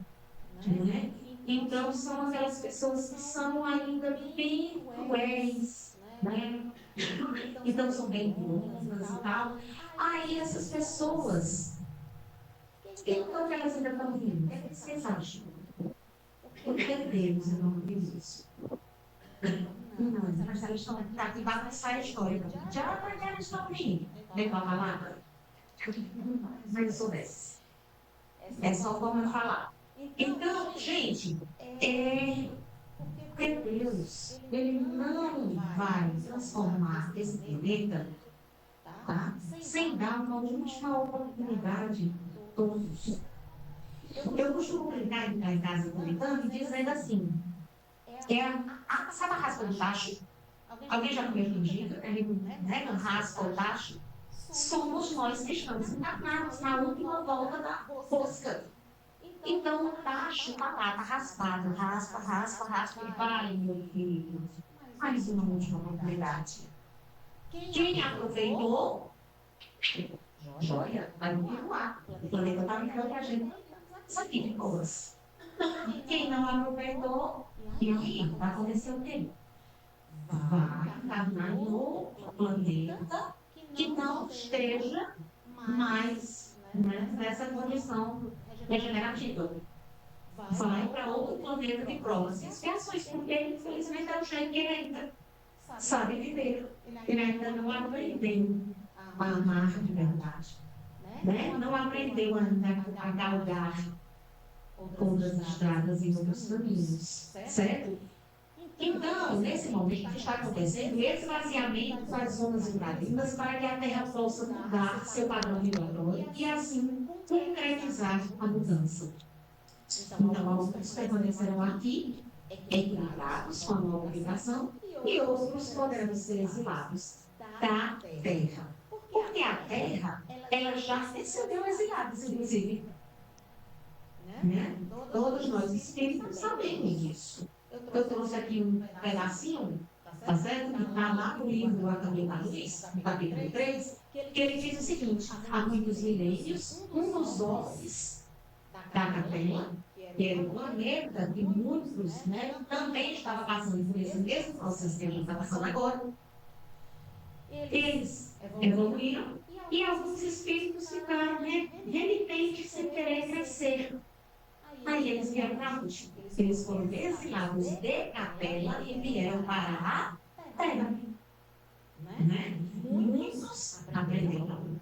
Né? Então, são aquelas pessoas que são ainda bem cruéis, né? Então, são bem violentas e tal. Aí, essas pessoas, então que elas ainda estão vindo? O que vocês acham? Por que Deus não fez isso? Não, mas elas estão aqui bagunçar a história. Já aprenderam isso para mim. Vem com a palavra. Mas eu sou dessas. É só como eu falar. Então, gente, porque Deus, Ele não vai transformar esse planeta, tá? Sem dar uma última oportunidade a todos. Eu costumo brincar em casa comentando e dizendo assim, sabe a raspa do tacho? Alguém já comeu canjica? Né? Com raspa ou tacho? Somos nós que estamos encarnados na última volta da rosca. Então, o tacho está lá, está raspado, raspa, e vai, meu filho. Mais uma última oportunidade. Quem aproveitou, joia, vai continuar. O planeta está ligando para a gente. Isso aqui de boas. Quem não aproveitou, e aí vai acontecer o quê? Vai encarnar no planeta que não esteja mais, né, nessa condição regenerativa. Vai para outro planeta de provas e expiações, porque infelizmente é o jeito que ele ainda sabe viver. Ele ainda não aprendeu a amar de verdade. Né? Não aprendeu ainda a galgar todas as estradas e outros caminhos. Certo? Então, nesse momento que está acontecendo, o esvaziamento das zonas invadidas para que a Terra possa mudar seu padrão migratório e, assim, concretizar a mudança. Então, alguns permanecerão aqui, equilibrados com a nova migração, e outros poderão ser exilados da Terra. Porque a Terra, ela já recebeu exilados, inclusive. Né? Todos nós espíritos sabemos disso. Eu trouxe aqui um pedacinho, tá certo? Que está lá no livro A Caminho da Luz, no capítulo 3, que ele diz o seguinte: há muitos milênios, um dos homens da Capela, que era o planeta que muitos, né, também estavam passando por esse mesmo processo que a gente está passando agora. Eles evoluíram e alguns espíritos ficaram renitentes sem querer crescer. Aí eles vieram para onde? Eles foram exilados de Capela e vieram para a Terra. Né? Muitos aprenderam,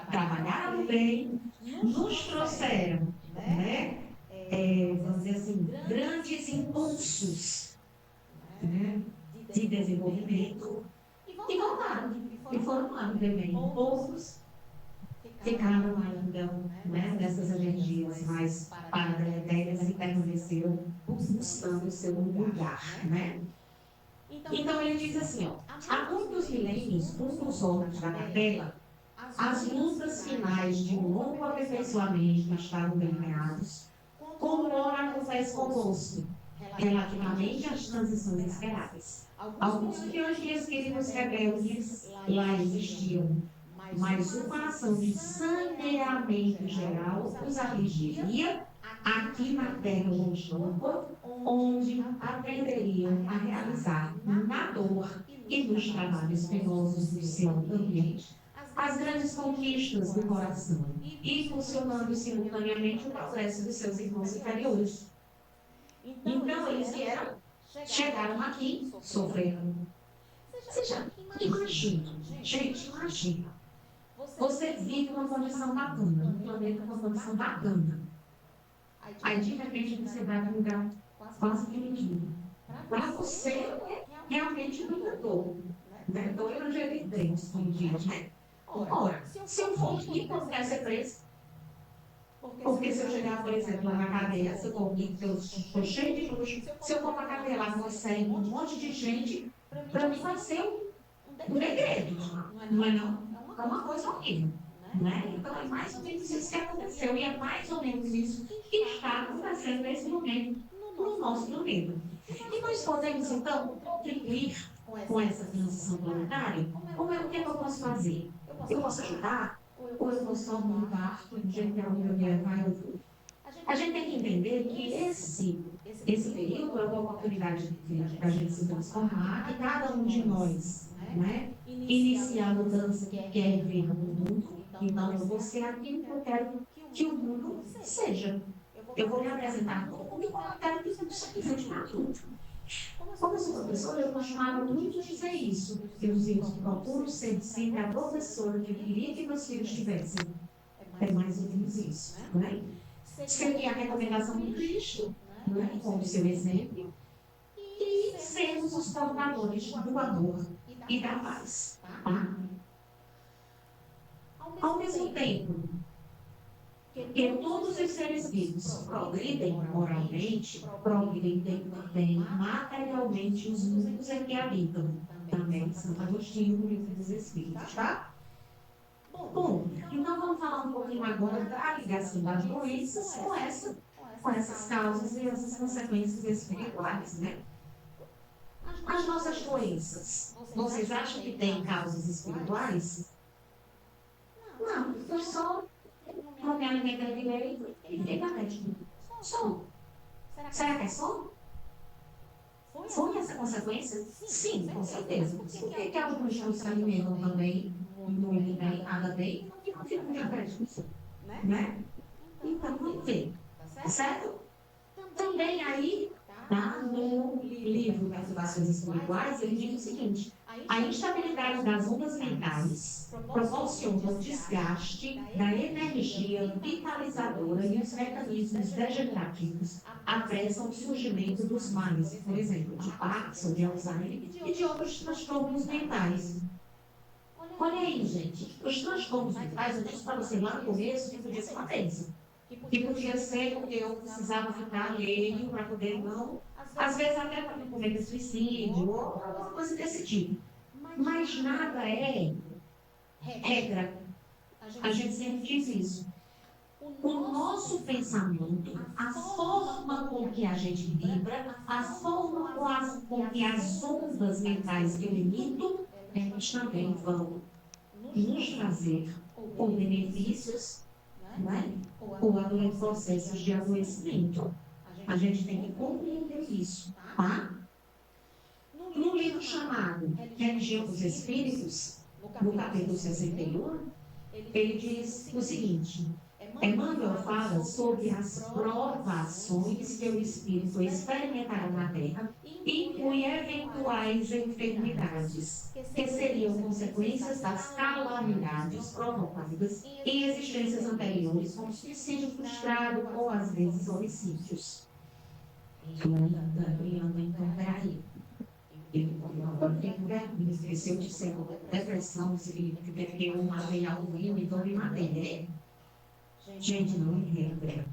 trabalharam bem, nos trouxeram, né? Vamos dizer assim, grandes impulsos, né, de desenvolvimento e voltaram, e foram lá também. Poucos ficaram ainda, né, nessas energias mais paradeletérias e permaneceram buscando seu lugar, né? Então ele diz assim, ó, há muitos milênios, um dos órgãos da Capela, as lutas finais de um longo aperfeiçoamento estavam delineados, como ora acontece conosco, relativamente às transições esperadas. Alguns que hoje espíritos rebeldes lá existiam, mas uma ação de saneamento geral os afligiria aqui na Terra longínqua, onde aprenderiam a realizar na dor e nos trabalhos penosos do seu ambiente as grandes conquistas do coração e funcionando simultaneamente o progresso dos seus irmãos inferiores. Então, eles chegaram aqui, sofreram. Você já imagina, gente, imagina. Você vive uma condição bacana, um planeta com uma condição bacana. Aí, de repente, você vai para um lugar quase primitivo. Para você, é realmente limitador. Né? Doido de evidência, como diz, né? Ora, se eu for aqui, eu quero ser preso. Porque se eu chegar, por exemplo, lá na cadeia, se eu for aqui, eu estou cheio de luxo, se eu for para a cadeia lá, vou sair um monte de gente, para mim vai ser um degredo, não é não? É uma coisa horrível. Né? Então, é mais ou menos isso que aconteceu, e é mais ou menos isso que está acontecendo nesse momento no nosso planeta. E nós podemos, então, contribuir com essa transição planetária? O que eu posso fazer? Eu posso ajudar? Ou eu posso só montar do jeito que a mulher vai ouvir? A gente tem que entender que esse período é uma oportunidade para a gente se transformar, e cada um de nós, né, iniciar a mudança que quer ver no mundo. Então, eu vou ser aquilo que eu quero que o mundo seja. Eu vou me apresentar como eu quero que o mundo seja de adulto. Como eu sou professora, eu costumava muito dizer isso. Eu procuro ser sempre a professora que eu queria que meus filhos tivessem. É mais ou menos isso. Né? Seguir a recomendação de Cristo, né? Como seu exemplo, e sermos os portadores do amor e da paz. Tá? Ao mesmo tempo que todos os seres vivos progridem moralmente, progridem também materialmente os mundos em que habitam. Também Santo Agostinho, no Livro dos Espíritos, tá? Bom, então vamos falar um pouquinho agora da ligação das doenças com essas causas e essas consequências espirituais, né? As nossas doenças, vocês acham que têm causas espirituais? Não, foi só não me alimentar direito e fica médico. Só. Será que é só? Foi essa consequência? Sim, com certeza. Por que alguns não se alimentam também, não alimentam nada bem, e não ficam diabéticos? Né? Então, vamos ver. Tá certo? Também aí, tá, no livro Perturbações Espirituais, ele diz o seguinte: a instabilidade das ondas mentais proporciona o desgaste da energia vitalizadora e os mecanismos degenerativos apressam o surgimento dos males, por exemplo, de Parkinson, de Alzheimer e de outros transtornos mentais. Olha aí, gente, os transtornos mentais, eu disse para você lá no começo que podia ser uma bênção. Que podia ser porque eu precisava ficar alheio para poder não, às vezes até para não cometer suicídio, ou alguma coisa desse tipo. Mas nada é regra. A gente sempre diz isso. O nosso pensamento, a forma com que a gente vibra, a forma com que as ondas mentais que eu emito, elas também vão nos trazer ou benefícios, né? Ou processos de adoecimento. A gente tem que compreender isso, tá? No livro chamado Religião dos Espíritos, no capítulo 61, ele diz o seguinte: Emmanuel fala sobre as provações que o espírito experimentará na Terra e inclui eventuais enfermidades, que seriam consequências das calamidades provocadas em existências anteriores, como suicídio frustrado ou, às vezes, homicídios. Então, peraí. Eu tenho vergonha, esqueceu de ser depressão, porque eu matei alguém, então eu me matei. Gente, não é regra.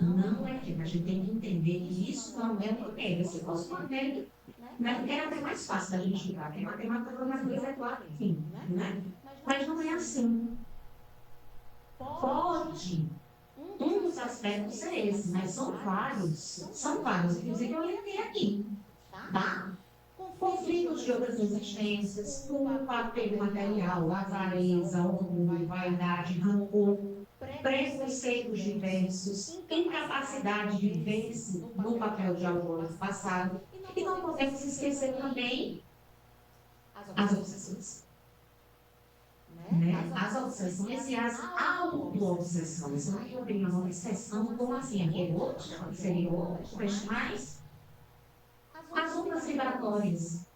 Não é regra. A gente tem que entender que isso não é uma regra. Se fosse uma regra, né, era até mais fácil da gente explicar, porque matemática mais coisa é clara, enfim. Né? Mas não é assim. Pode. Um dos aspectos é esse, mas são vários. São vários. Inclusive, eu lembrei aqui. Tá? Conflitos de outras existências, como apego material, avareza, orgulho, vaidade, rancor, preconceitos diversos, incapacidade de ver-se no papel de algo passado. E não podemos esquecer também as obsessões. Né? As obsessões e as auto-obsessões. Não é que eu tenho uma obsessão como assim, aquele outro, seria outro, mas as ondas vibratórias.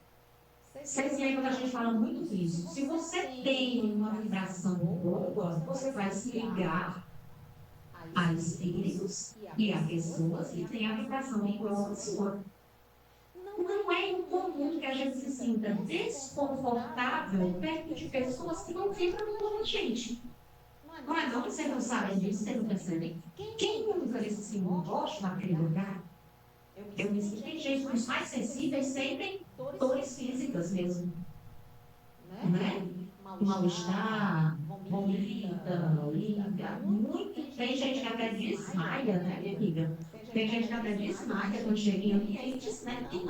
Vocês lembram que a gente fala muito disso. Se você tem uma vibração boa, você vai se ligar a espíritos e a pessoas que têm a vibração igual à sua. Não é incomum que a gente se sinta desconfortável perto de pessoas que não vibram como a gente. Não é não que vocês não sabem disso, vocês não percebem. Quem nunca disse assim, não gosto daquele lugar? Eu me sinto, tem gente, os mais sensíveis sentem dores físicas mesmo. Né? Mal-estar, vomita, liga. Tem gente que até desmaia, né, minha amiga? Tem gente que até desmaia quando chega em ambientes, né, que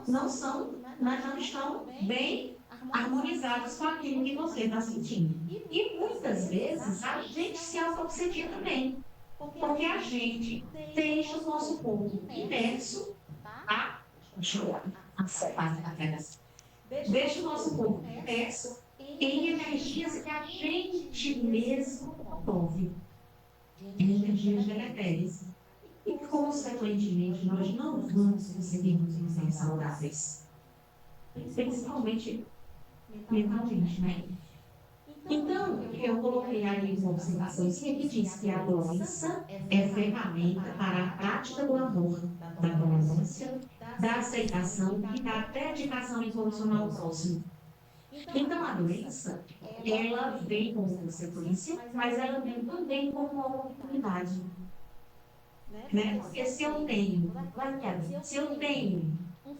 não são, mas não estão bem harmonizados com aquilo que você está sentindo. E muitas vezes a gente se auto-obsedia também. Porque a gente deixa o nosso corpo imerso, tá? Deixa eu deixa o nosso corpo imerso em energias que a gente mesmo promove, em energias deletérias. E, consequentemente, nós não vamos conseguir nos manter saudáveis, principalmente mentalmente, né? Então, eu coloquei aí uma observação que diz que a doença é ferramenta para a prática do amor, da tolerância, da aceitação e da dedicação incondicional ao próximo. Então, a doença, ela vem como consequência, mas ela vem também como uma oportunidade. Né? Porque se eu tenho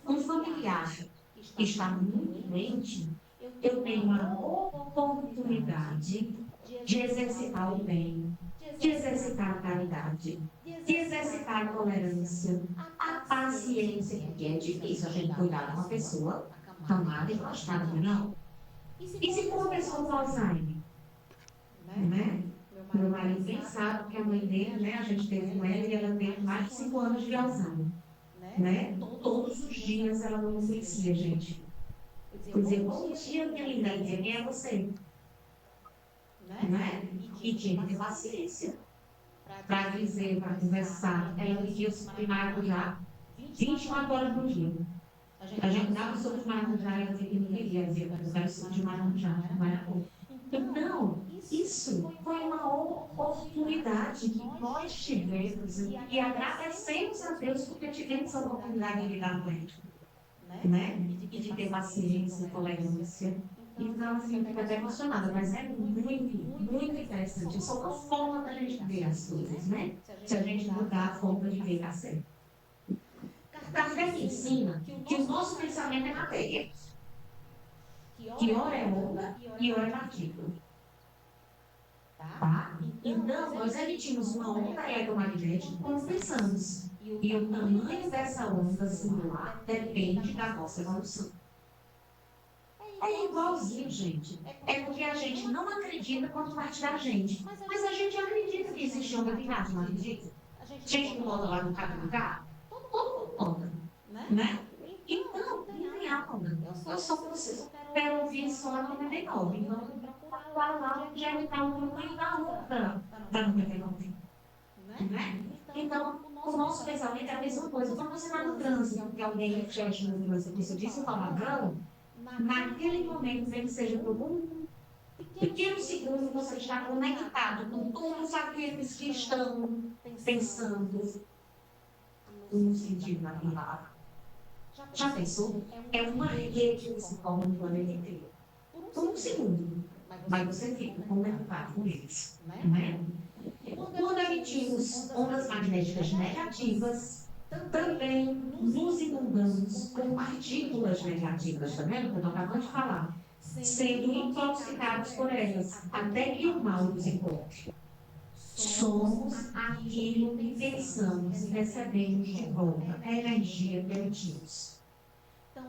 um familiar que está muito doente, eu tenho uma oportunidade de exercitar o bem, de exercitar a caridade, de exercitar a tolerância, a paciência, porque é difícil a gente cuidar de uma pessoa amada e gostada, não. E se for uma pessoa com Alzheimer, né? Meu marido bem sabe que a mãe dele, né, a gente teve com ela e ela teve mais de 5 anos de Alzheimer, né? Todos os dias ela não conhecia, gente. Eu dizia, bom dia, minha linda, quem é você? Né? E tinha que ter paciência para dizer, para conversar. Ela pedia sobre maracujá 24 horas por dia. A gente dava sobre maracujá e ela dizia que não queria, dizia, eu quero sobre maracujá, não era bom. Então, isso foi uma oportunidade que nós tivemos e agradecemos a Deus porque tivemos a oportunidade de lidar com ele, né? E de ter paciência, tolerância. Então, assim, eu fico até emocionada, mas é muito interessante. Isso é uma forma da gente ver as coisas, né? Se a gente mudar a forma de ver a série. Kardec ensina que o nosso pensamento é matéria, que ora é onda e ora é partícula. Tá? Então, nós emitimos uma onda eletromagnética quando pensamos. E o tamanho dessa onda singular depende da nossa evolução. É igualzinho, gente. É porque a gente não acredita quanto parte da gente. Mas a gente acredita que existe onda pirata, não acredita? A gente não anda lá no carro do carro? Todo mundo anda, né? Então, não tem onda. Eu só preciso quero ouvir só a 99. Então, eu vou procurar lá onde é que está o tamanho da onda da 99. Né? Então, o nosso pensamento é a mesma coisa. Quando você vai no trânsito, que alguém fecha no trânsito, você disse um palavrão, naquele momento, nem que seja por um pequeno segundo, você está conectado com todos aqueles que estão pensando no sentido da palavra. Já pensou? É uma rede que se forma no planeta inteiro. Por um segundo. Mas você fica conectado com eles. Né? Quando emitimos ondas magnéticas negativas, também nos inundamos com partículas negativas, tá vendo? Eu acabei de falar. Sendo intoxicados por elas, até que o mal nos encontre. Somos aquilo que pensamos e recebemos de volta, a energia que emitimos.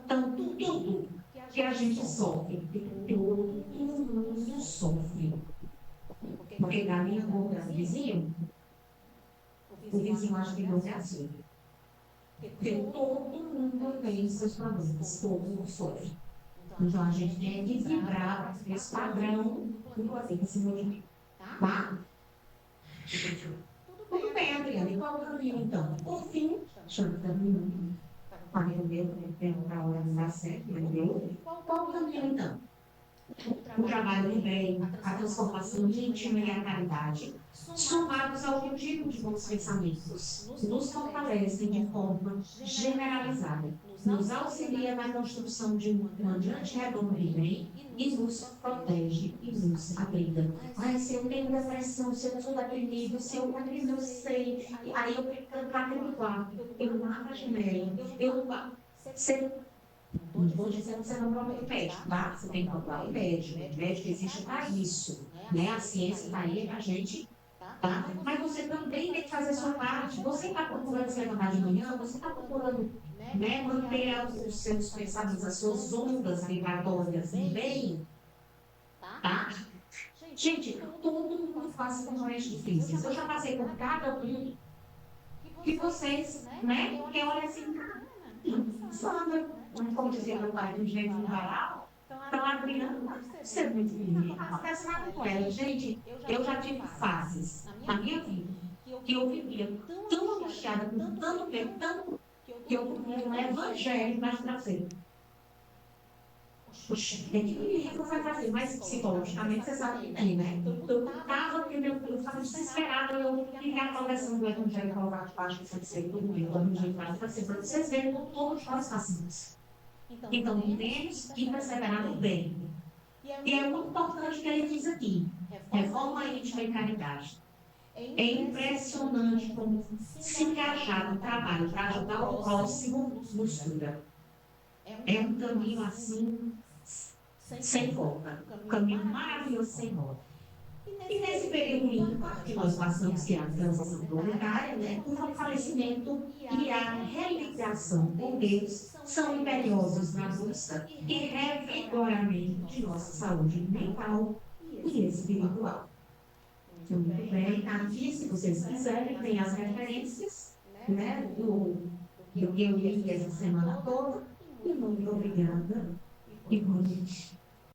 Então, tudo que a gente sofre, todo mundo sofre. Porque na minha boca, o vizinho acha que não é assim. Porque todo mundo tem seus problemas, todo mundo sofre. Então, a gente tem que vibrar esse padrão do planeta se modificar. Tá? Tudo bem, Adriana. E qual o caminho, então? Por fim, chama o caminho. Para a hora não dar certo, entendeu? Qual o caminho, então? O trabalho do bem, a transformação íntima e a caridade, somados ao cultivo de bons pensamentos, nos fortalecem de forma generalizada, nos auxilia na construção de um ambiente redondo de bem e nos protege e nos abriga. Ai, se eu tenho depressão, se eu estou deprimido, se eu não sei, aí eu fico naquele quarto, eu não mato a janela, eu não vou dizer que você não procura o médico, tá? Você tem que procurar o médico. O médico existe para isso, né? A ciência está aí para a gente, tá? Mas você também tem que fazer a sua parte. Você está procurando se levantar de manhã, você está procurando, né, manter os seus pensamentos, as suas ondas vibratórias bem, tá? Gente, todo mundo passa por momentos difíceis. Eu já passei por cada um que vocês, né? Porque olha assim, como dizia meu pai, do jeito no varal, então a Adriana não deve ser muito menina, não acontece nada com ela. Gente, eu já tive fases na minha vida que eu vivia tão angustiada, com tanto medo, tanto que eu tomei um evangelho mais para frente. Poxa, o que o livro vai fazer? Mas psicologicamente você sabe que tem, né? Eu estava, eu estava desesperada, eu queria a conversão do evangelho para o baixo que foi ser tudo bem, o evangelho para ser para vocês verem como todos nós passamos. Então, temos que perseverar no bem. E é muito importante que ele diz aqui: reforma íntima e caridade. É impressionante como se engajar no trabalho para ajudar o próximo nos cura. É um caminho assim, sem volta. Um caminho maravilhoso sem volta. E nesse período ímpar que nós passamos, que é a transição planetária, né, o fortalecimento e a religação com Deus são imperiosos na busca e revigoramento de nossa saúde mental e espiritual. Muito bem, aqui, se vocês quiserem, tem as referências, né, do que eu li essa semana toda. E muito obrigada e boa noite.